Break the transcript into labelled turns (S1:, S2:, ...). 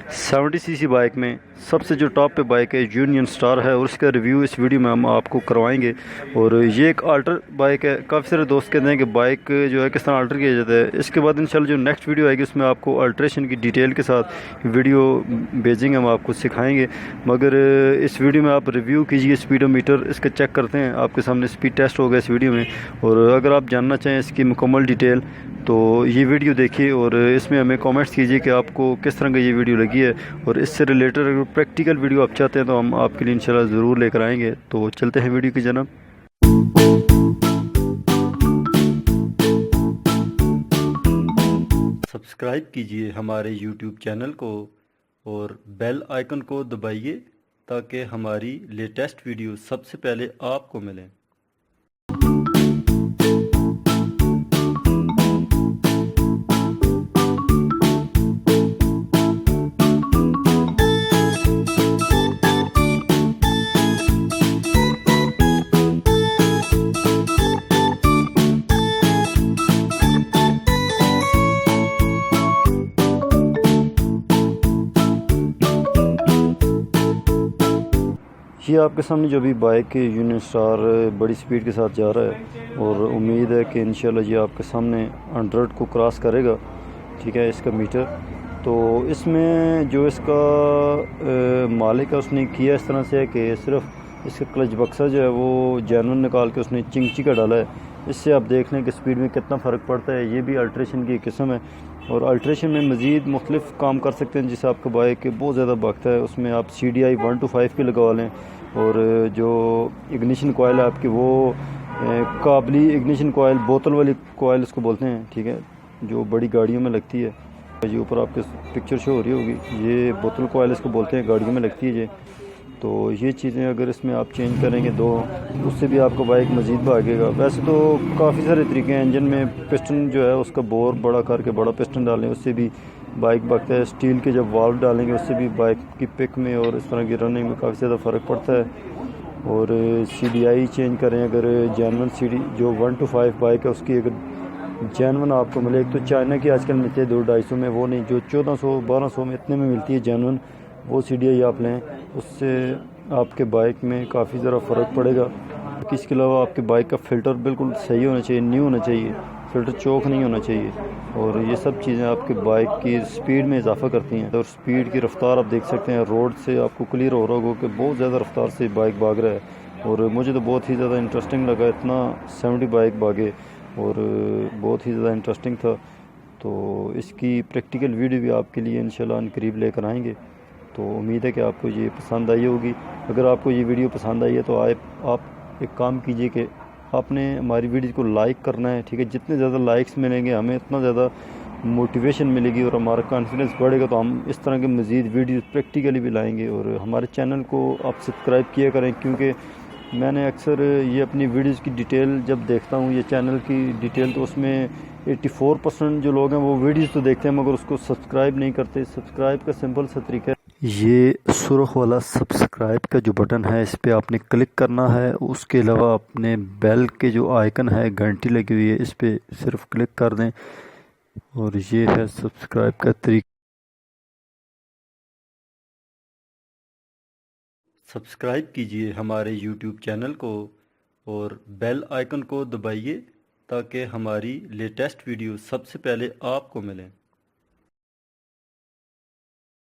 S1: 70 CC bike में सबसे जो टॉप पे बाइक है यूनियन स्टार है और उसका रिव्यू इस वीडियो में हम आपको करवाएंगे। और ये एक अल्टर बाइक है। काफ़ी सारे दोस्त कहते हैं कि बाइक जो है किस तरह अल्टर किया जाता है। इसके बाद इंशाल्लाह जो नेक्स्ट वीडियो आएगी उसमें आपको अल्ट्रेशन की डिटेल के साथ वीडियो भेजेंगे, हम आपको सिखाएंगे। मगर इस वीडियो में आप रिव्यू कीजिए स्पीडोमीटर इसका चेक करते हैं, आपके सामने स्पीड टेस्ट होगा इस वीडियो में। और अगर आप जानना चाहें इसकी मुकम्मल डिटेल तो ये वीडियो देखिए और इसमें हमें कमेंट्स कीजिए कि आपको किस तरह का ये वीडियो लगी है। और इससे रिलेटेड अगर प्रैक्टिकल वीडियो आप चाहते हैं तो हम आपके लिए इंशाल्लाह ज़रूर लेकर आएंगे। तो चलते हैं वीडियो की जनाब। सब्सक्राइब कीजिए हमारे यूट्यूब चैनल को और बेल आइकन को दबाइए ताकि हमारी लेटेस्ट वीडियो सबसे पहले आपको मिले। ये आपके सामने जो भी बाइक यूनियन स्टार बड़ी स्पीड के साथ जा रहा है और उम्मीद है कि इंशाल्लाह ये आपके सामने 100 को क्रॉस करेगा। ठीक है, इसका मीटर तो इसमें जो इसका मालिक है उसने किया इस तरह से है कि सिर्फ इसका क्लच बक्सा जो है वो जैनुअन निकाल के उसने चिंगची का डाला है। इससे आप देख लें कि स्पीड में कितना फ़र्क पड़ता है। ये भी अल्ट्रेशन की किस्म है और अल्ट्रेशन में मज़ीद मुख्तलिफ़ काम कर सकते हैं। जिससे आपका बाइक बहुत ज़्यादा भागता है उसमें आप CDI 1 to 5 की लगवा लें। और जो इग्निशन कोयल है आपकी वो काबली इग्निशन कोयल, बोतल वाली कोयल उसको बोलते हैं। ठीक है, जो बड़ी गाड़ियों में लगती है। ये ऊपर आपके पिक्चर शो हो रही होगी, ये बोतल कोयल इसको बोलते हैं, गाड़ियों में लगती है ये। तो ये चीज़ें अगर इसमें आप चेंज करेंगे तो उससे भी आपका बाइक मज़ीद भागेगा। वैसे तो काफ़ी सारे तरीके हैं। इंजन में पिस्टन जो है उसका बोर बड़ा करके बड़ा पिस्टन डालें, उससे भी बाइक भागता है। स्टील के जब वाल्व डालेंगे उससे भी बाइक की पिक में और इस तरह की रनिंग में काफ़ी ज़्यादा फ़र्क पड़ता है। और CDI चेंज करें अगर जैनुअन CD जो 1 to 5 बाइक है उसकी अगर जैनुअन आपको मिले। एक तो चाइना की आजकल मिलती है 200-250 में, वो नहीं जो 1400-1200 में इतने में मिलती है जैनुअन, वो CDI आप लें। उससे आपके बाइक में काफ़ी ज़रा फ़र्क पड़ेगा। इसके अलावा आपके बाइक का फ़िल्टर बिल्कुल सही होना चाहिए, न्यू होना चाहिए, फ़िल्टर चोक नहीं होना चाहिए। और ये सब चीज़ें आपके बाइक की स्पीड में इजाफ़ा करती हैं। और स्पीड की रफ़्तार आप देख सकते हैं, रोड से आपको क्लियर हो रहा होगा कि बहुत ज़्यादा रफ़्तार से बाइक भाग रहा है। और मुझे तो बहुत ही ज़्यादा इंटरेस्टिंग लगा, इतना 70 बाइक भागे और बहुत ही ज़्यादा इंटरेस्टिंग था। तो इसकी प्रैक्टिकल वीडियो भी आपके लिए इंशाल्लाह करीब लेकर आएंगे। तो उम्मीद है कि आपको ये पसंद आई होगी। अगर आपको ये वीडियो पसंद आई है तो आप एक काम कीजिए कि आपने हमारी वीडियो को लाइक करना है। ठीक है, जितने ज़्यादा लाइक्स मिलेंगे हमें उतना ज़्यादा मोटिवेशन मिलेगी और हमारा कॉन्फिडेंस बढ़ेगा। तो हम इस तरह के मज़ीद वीडियो प्रैक्टिकली भी लाएंगे। और हमारे चैनल को आप सब्सक्राइब किया करें, क्योंकि मैंने अक्सर ये अपनी वीडियोज़ की डिटेल जब देखता हूँ, ये चैनल की डिटेल, तो उसमें 84% जो लोग हैं वो वीडियोज़ तो देखते हैं मगर उसको सब्सक्राइब नहीं करते। सब्सक्राइब का सिंपल सा तरीका है, ये सुर्ख वाला सब्सक्राइब का जो बटन है इस पर आपने क्लिक करना है। उसके अलावा अपने बेल के जो आइकन है, घंटी लगी हुई है, इस पर सिर्फ क्लिक कर दें और ये है सब्सक्राइब का तरीका। सब्सक्राइब कीजिए हमारे YouTube चैनल को और बेल आइकन को दबाइए ताकि हमारी लेटेस्ट वीडियो सबसे पहले आपको मिले।